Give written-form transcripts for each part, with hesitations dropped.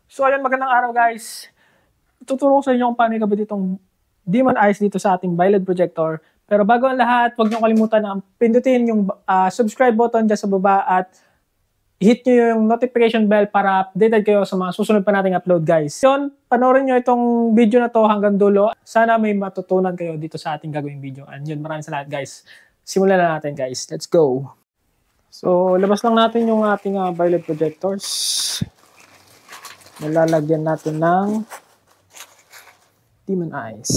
So ayun, magandang araw guys. Tuturo ko sa inyo kung paano ikabit itong Demon Eyes dito sa ating Biled projector. Pero bago ang lahat, huwag niyo kalimutan na pindutin yung subscribe button dyan sa baba at hit nyo yung notification bell para updated kayo sa mga susunod pa nating upload guys. Yun, panoorin nyo itong video na to hanggang dulo. Sana may matutunan kayo dito sa ating gagawing video. And yun, maraming salamat guys. Simulan na natin guys. Let's go! So, labas lang natin yung ating Biled projectors. Nalalagyan natin ng Demon Eyes.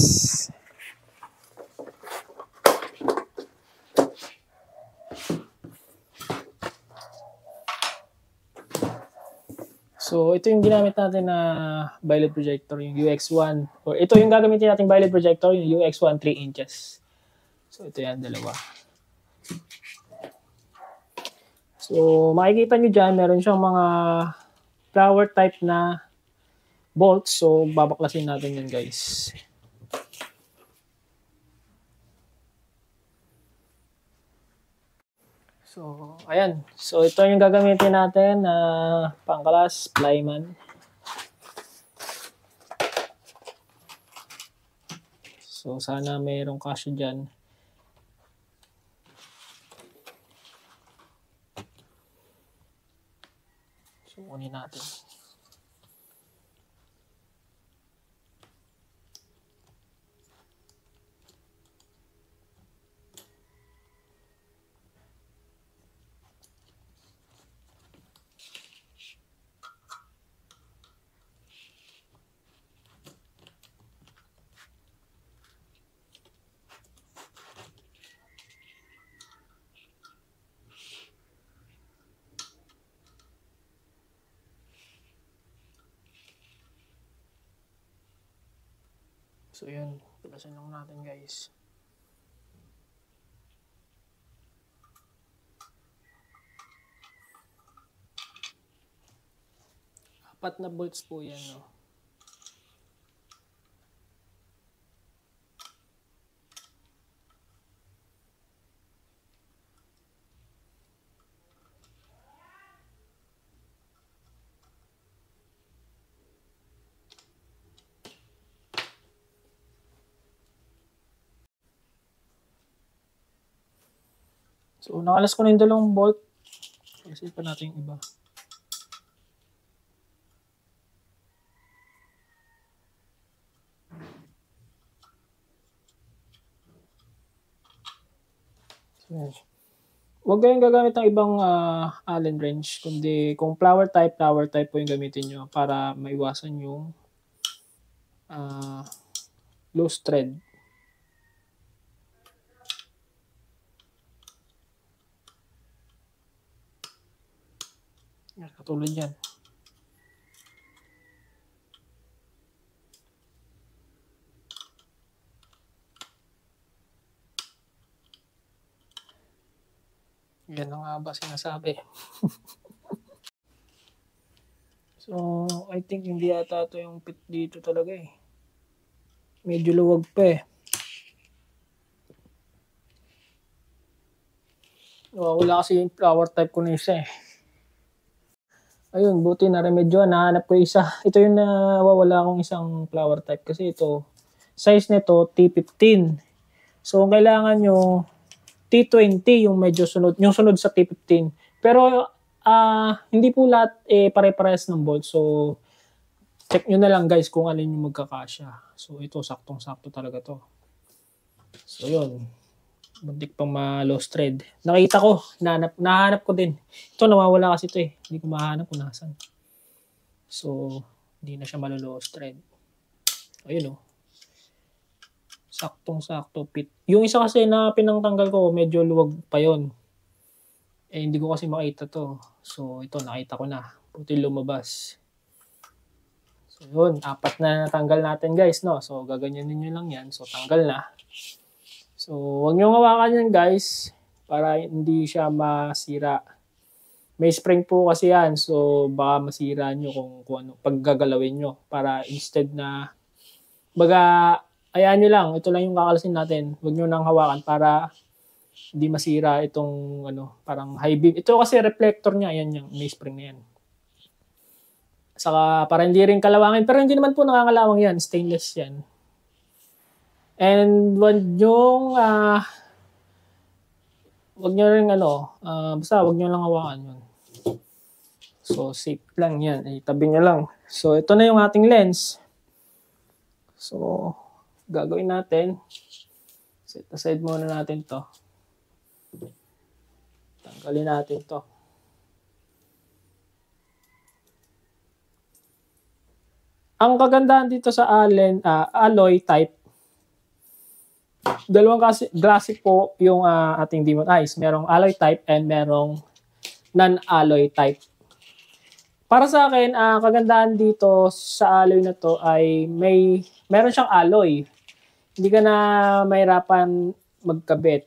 So, ito yung ginamit natin na Biled projector, yung UX1. Or ito yung gagamitin natin Biled projector, yung UX1 3 inches. So, ito yan, dalawa. So, makikita nyo dyan, meron siyang mga flower type na bolts. So, babaklasin natin yan guys. So, ayan. So, ito yung gagamitin natin na pangkalas, plyman. So, sana mayroong kasya dyan. So, kunin natin. So, yun. Pulasin lang natin, guys. Apat na bolts po yan, no? So, nakalas ko na yung dalawang bolt. Kasi pa natin yung iba. So, huwag kayong gagamit ng ibang Allen wrench. Kundi kung flower type po yung gamitin nyo para maiwasan yung loose thread. Katulad yan. Yan ang nga ba sinasabi. So, I think hindi yata ito yung pit dito talaga eh. Medyo luwag pa eh. Wala kasi yung flower type ko na isa eh. Ayun, buti na remedyo. Nahanap ko isa. Ito yung nawawala akong isang flower type. Kasi ito, size nito T15. So, kailangan nyo T20 yung medyo sunod. Yung sunod sa T15. Pero, hindi po lahat pare-parehas ng bolt. So, check nyo na lang guys kung alin yung magkakasya. So, ito, saktong-sakto talaga to. So, yun. Buntik pang ma-lost thread. Nakita ko, nahanap ko din. Ito, nawawala kasi ito eh. Hindi ko mahanap kung nasan. So, hindi na siya malo-lost thread. Ayun o. Saktong-sakto fit. Yung isa kasi na pinangtanggal ko, medyo luwag pa yon. Eh, hindi ko kasi makita to. So, ito, nakita ko na. Puti lumabas. So, yun. 4 na natanggal natin guys, no? So, gaganyanin nyo lang yan. So, tanggal na. So, huwag nyo hawakan yan guys para hindi siya masira. May spring po kasi yan. So, baka masira nyo kung ano, paggagalawin nyo. Para instead na, baga, ayaan nyo lang. Ito lang yung kakalasin natin. Huwag nyo nang hawakan para hindi masira itong, ano, parang high beam. Ito kasi reflector niya. Ayan yung may spring na yan. Saka para hindi rin kalawangin. Pero hindi naman po nakakalawang yan. Stainless yan. And wag nyo rin basta wag nyo lang hawakan yun. So, safe lang yan. Itabi nyo lang. So, ito na yung ating lens. So, gagawin natin. Set aside muna natin to. Tanggalin natin to. Ang kagandahan dito sa alloy type, dalawang klase po yung ating Demon Eyes. Merong alloy type and merong non-alloy type. Para sa akin, kagandahan dito sa alloy na to ay meron siyang alloy. Hindi ka na mahirapan magkabit.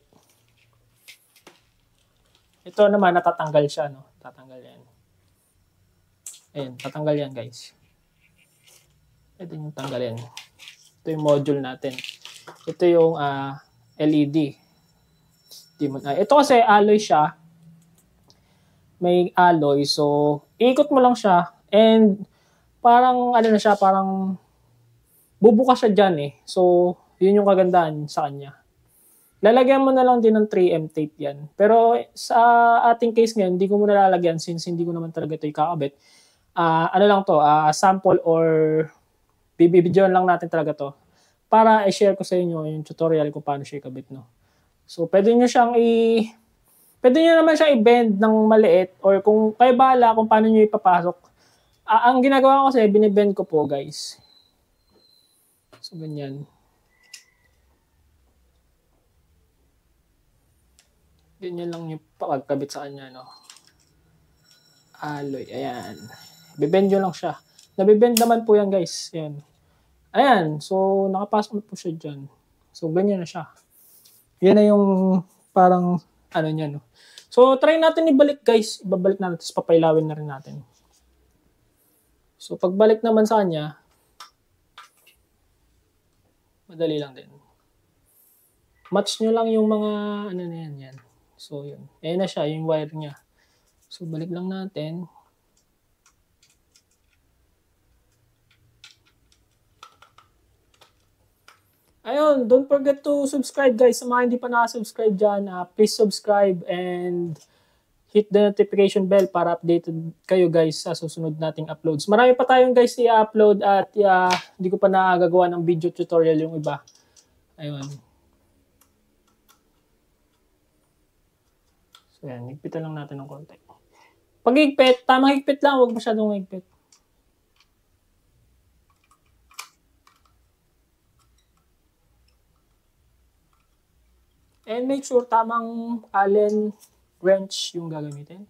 Ito naman, natatanggal siya, no? Tatanggal yan. Ayan, tatanggal yan, guys. Ito yung tanggalin. Ito yung module natin. Ito yung LED. Ito kasi alloy siya. May alloy. So, ikot mo lang siya. And, parang, na siya, parang, bubukas siya dyan eh. So, yun yung kagandahan sa kanya. Lalagyan mo na lang din ng 3M tape yan. Pero, sa ating case ngayon, hindi ko muna lalagyan since hindi ko naman talaga ito ikakabit. Lang to, sample or bibidyoan lang natin talaga to para i-share ko sa inyo yung tutorial kung paano siya ikabit, no? So, pwede nyo naman siyang i-bend ng maliit or kung kayo bahala kung paano nyo ipapasok. Ang ginagawa ko kasi, binibend ko po, guys. So, ganyan. Ganyan lang yung pagkabit sa kanya, no? Alloy, ayan. Bibend nyo lang siya. Nabibend naman po yan, guys. Ayan. Ayan. So, nakapasok na po siya dyan. So, ganyan na siya. Yan na yung parang niya, no? So, try natin ibalik, guys. Ibabalik natin. Tapos papailawin na rin natin. So, pagbalik naman sa kanya, madali lang din. Match nyo lang yung mga na yan. So, yun. Ayan na siya, yung wire niya. So, balik lang natin. Ayun, don't forget to subscribe, guys. Sa mga hindi pa nakasubscribe dyan, please subscribe and hit the notification bell para updated kayo, guys, sa susunod nating uploads. Marami pa tayong, guys, i-upload at hindi ko pa nakagagawa ng video tutorial yung iba. Ayun. So, yan. Higpitan lang natin ng konti. Pag higpit, tamang higpit lang. Huwag masyadong higpit. And make sure tamang Allen wrench yung gagamitin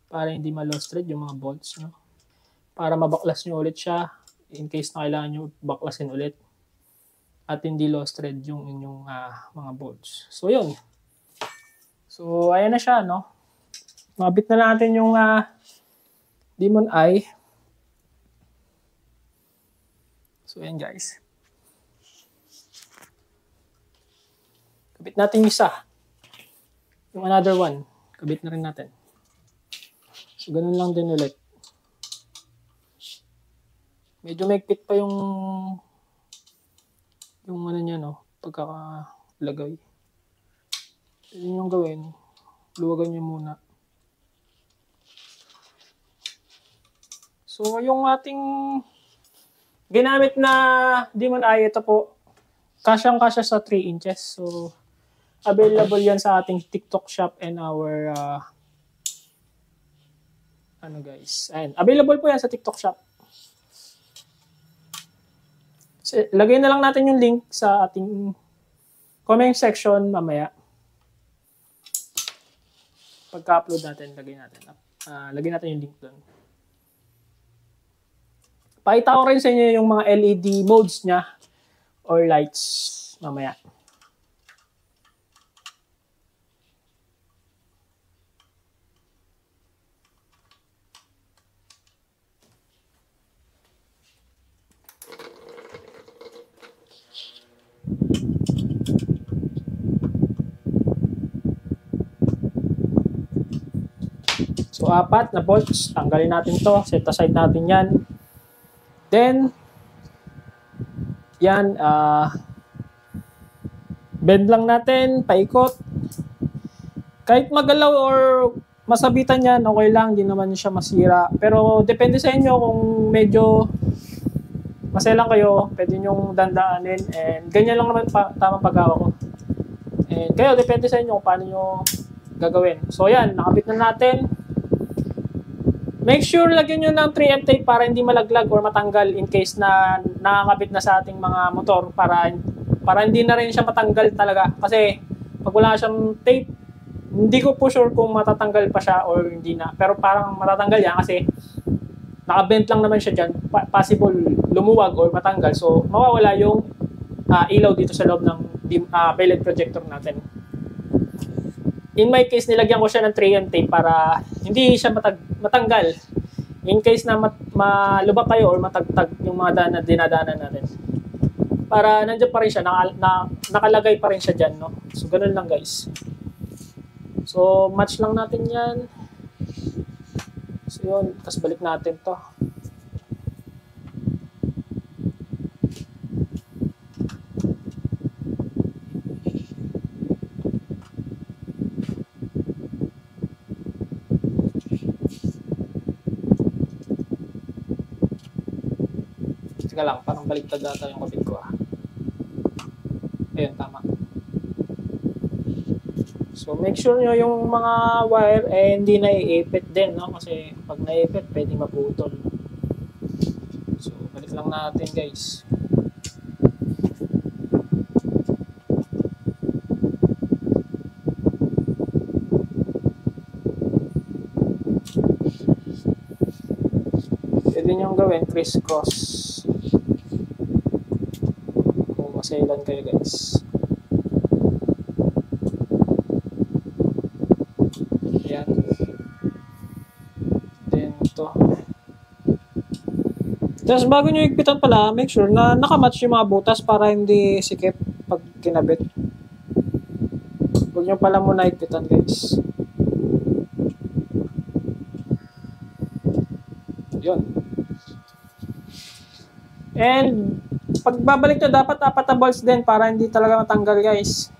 para hindi ma-lost thread yung mga bolts, no? Para mabaklas nyo ulit siya in case na kailangan nyo baklasin ulit at hindi lost thread yung inyong mga bolts. So, yun. So, ayan na siya, no? Mabit na natin yung Demon Eye. So, ayan, guys. Kabit natin yung isa. Yung another one. Kabit na rin natin. So, ganun lang din ulit. Medyo maigpit pa yung niya, no? Pagkakalagay. Yun yung gawin. Luwagan nyo muna. So, yung ating ginamit na Demon Eye, ito po, kasyang-kasya sa 3 inches. So, available yan sa ating TikTok shop and our guys. Ayan. Available po yan sa TikTok shop. So, lagay na lang natin yung link sa ating comment section mamaya. Pagka-upload natin, lagay natin yung link doon. Pakita ko rin sa inyo yung mga LED modes niya or lights mamaya. So, So, 4 na bolts. Tanggalin natin to. Set aside natin yan. Then, yan. Bend lang natin. Paikot. Kahit magalaw or masabitan yan, okay lang. Hindi naman siya masira. Pero, depende sa inyo kung medyo maselang kayo. Pwede nyong dandaanin. And, ganyan lang naman tamang paggawa ko. And, kayo, depende sa inyo kung paano nyo gagawin. So, yan. Nakabit na natin. Make sure lagyan nyo ng 3M tape para hindi malaglag or matanggal in case na nakakabit na sa ating mga motor para hindi na rin siya matanggal talaga. Kasi pag wala siyang tape, hindi ko po sure kung matatanggal pa siya or hindi na. Pero parang matatanggal yan kasi nakabent lang naman siya dyan. Possible lumuwag or matanggal. So mawawala yung ilaw dito sa loob ng LED projector natin. In my case, nilagyan ko siya ng 3M tape para hindi siya matanggal. In case na malubak kayo or matagtag yung mga dinadaanan natin. Para nandiyan pa rin siya, nakalagay pa rin siya dyan, no? So, ganun lang guys. So, match lang natin yan. So, yun. Tapos balik natin to. Teka lang, parang baliktad data yung kapit ko. Ayun, tama. So, make sure nyo yung mga wire hindi naiipit din, no? Kasi pag naiipit, pwedeng maputol. So, balik lang natin, guys. Pwede nyo gawin crisscross. Maselan kayo guys. Ayan. Then ito. Tapos bago nyo higpitan pala, make sure na nakamatch yung mga butas para hindi sikip pag kinabit. Huwag nyo pala muna higpitan guys. Yun. And pagbabalik nyo, dapat 4 na bolts din para hindi talaga matanggal guys.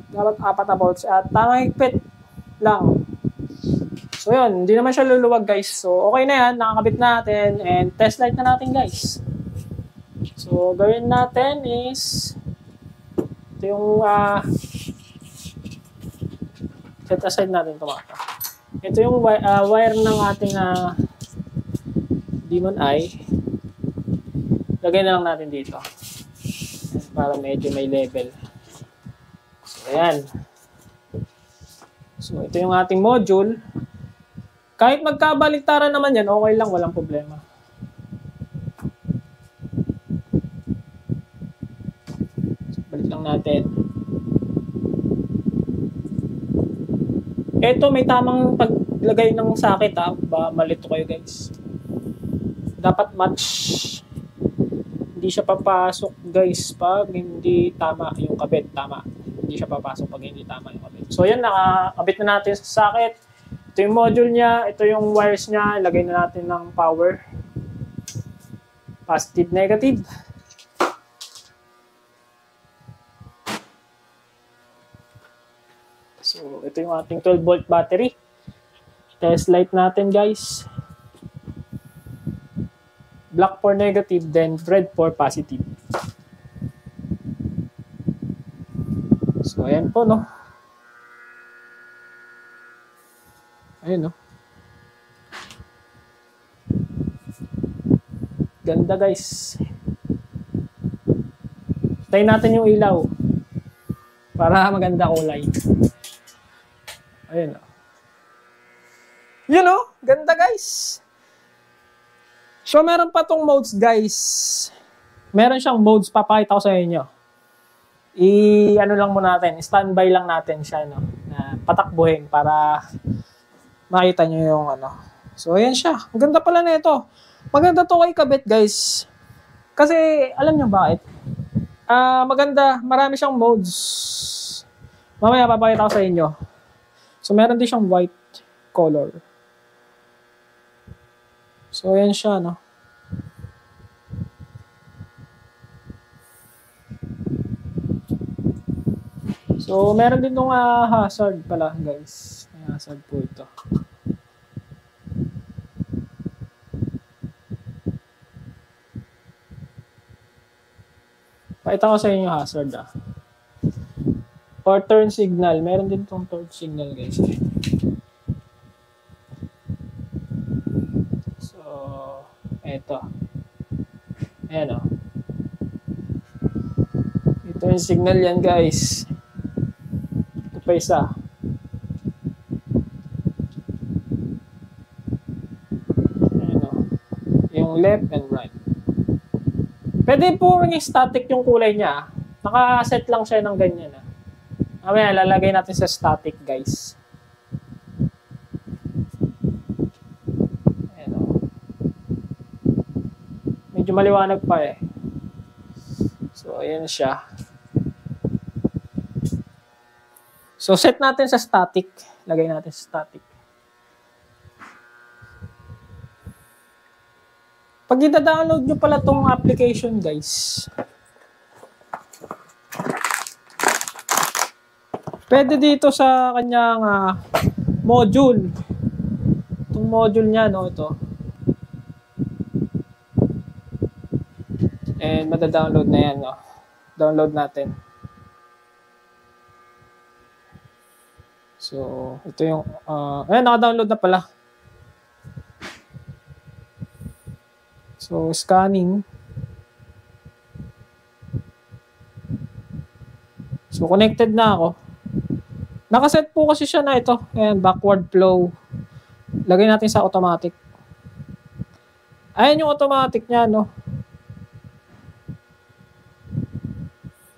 Dapat 4 na bolts at tamang higpit lang. So yun, hindi naman siya luluwag guys. So okay na yan, nakakabit natin and test light na natin guys. So gawin natin is ito yung set aside natin ito mga. Ito yung wire ng ating Demon Eye. Lagay na lang natin dito para medyo may level. So, ayan. So, ito yung ating module. Kahit magkabaliktaran naman yan, okay lang, walang problema. So, balik lang natin. Ito, may tamang paglagay ng socket ba malito kayo guys. Dapat match. Hindi siya papasok guys pag hindi tama yung kabit. Tama. Hindi siya papasok pag hindi tama yung kabit. So yan, nakakabit na natin sa socket. Ito yung module niya. Ito yung wires niya. Ilagay na natin ng power. Positive, negative. So ito yung ating 12 volt battery. Test light natin guys. Black for negative, then red for positive. So, ayan po, no? Ayan, no? Ganda, guys. Tayin natin yung ilaw para maganda kulay. Ayan, no? Yun, no? Ganda, guys. So, meron pa tong modes, guys. Meron siyang modes, papakita ko sa inyo. Ano lang muna natin, standby lang natin siya, no? Na patakbuhin para makita nyo yung ano. So, ayan siya. Ang ganda pala na ito. Maganda to kay kabit, guys. Kasi, alam nyo bakit? Maganda. Marami siyang modes. Mamaya, papakita ko sa inyo. So, meron din siyang white. color. So, ayan siya, no? So, meron din itong hazard pala, guys. May hazard po ito. Pakita ko sa inyo yung hazard, or turn signal. Meron din itong turn signal, guys. So, eto. Ayan, o. Ito yung signal yan, guys. Ito pa isa. Ayan, o. Yung left and right. Pwede po rin static yung kulay niya. Naka-set lang siya ng ganyan. Mamaya, lalagay natin sa static, guys. Ayan, o. Medyo maliwanag pa eh. So, ayan siya. So, set natin sa static. Lagay natin sa static. Pag i-download nyo pala itong application, guys, pwede dito sa kanyang module. Itong module niya, no, ito. And mada-download na yan, no. Download natin. So, ito yung, ayan, naka-download na pala. So, scanning. So, connected na ako. Nakaset po kasi siya na ito. Ayan, backward flow. Lagay natin sa automatic. Ayan yung automatic niya, no?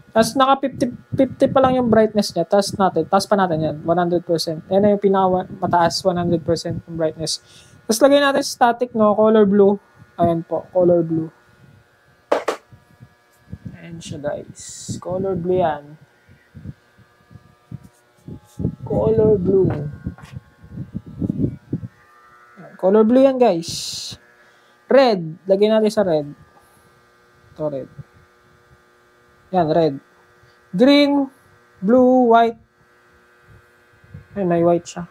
Tapos naka 50 pa lang yung brightness niya. Taas pa natin yan. 100%. Ayan na yung pinaka mataas. 100% yung brightness. Tapos lagay natin static, no? Color blue. Ayan po. Color blue. Ayan siya, guys. Color blue yan. Color blue. Ayan. Color blue yan, guys. Red. Lagay natin sa red. Ito, red. Yan, red. Green, blue, white. Ayun, may white siya.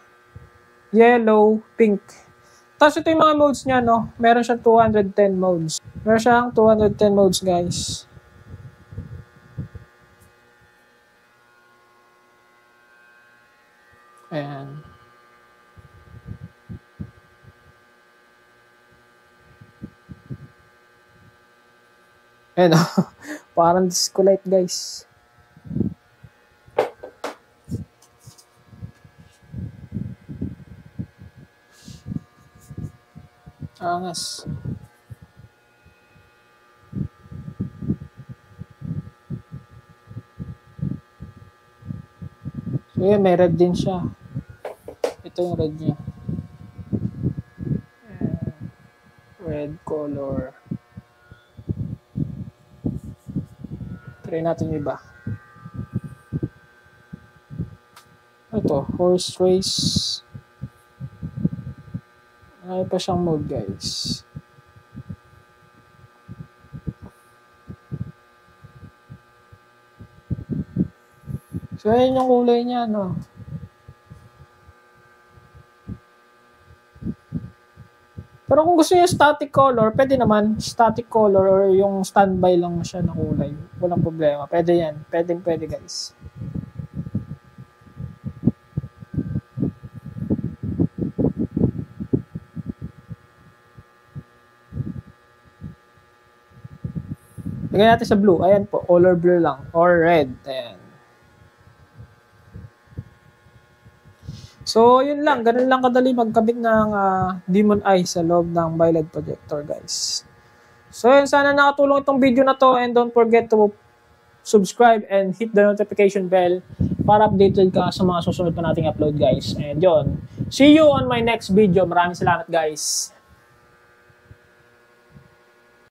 Yellow, pink. Tapos ito yung mga modes niya, no? Meron siyang 210 modes. Meron siyang 210 modes, guys. Ayan. Ayan, no? Parang disco light, guys. Angas. So, yun, may red din siya. Ito yung red niya. Red color. Try natin yung iba. Ito, horse race. Ay pa siyang mode, guys. So, ayan yung kulay niya, no? Pero kung gusto niyo static color, pwede naman. Static color or yung standby lang siya na kulay. Walang problema. Pwede yan. Pwede, guys. Lagay natin sa blue. Ayan po. Color blue lang. Or red. Ayan. So, yun lang. Ganun lang kadali magkabit ng Demon Eye sa loob ng BioLED projector, guys. So, yun. Sana nakatulong itong video na to. And don't forget to subscribe and hit the notification bell para updated ka sa mga susunod pa nating upload, guys. And yun. See you on my next video. Maraming salamat, guys.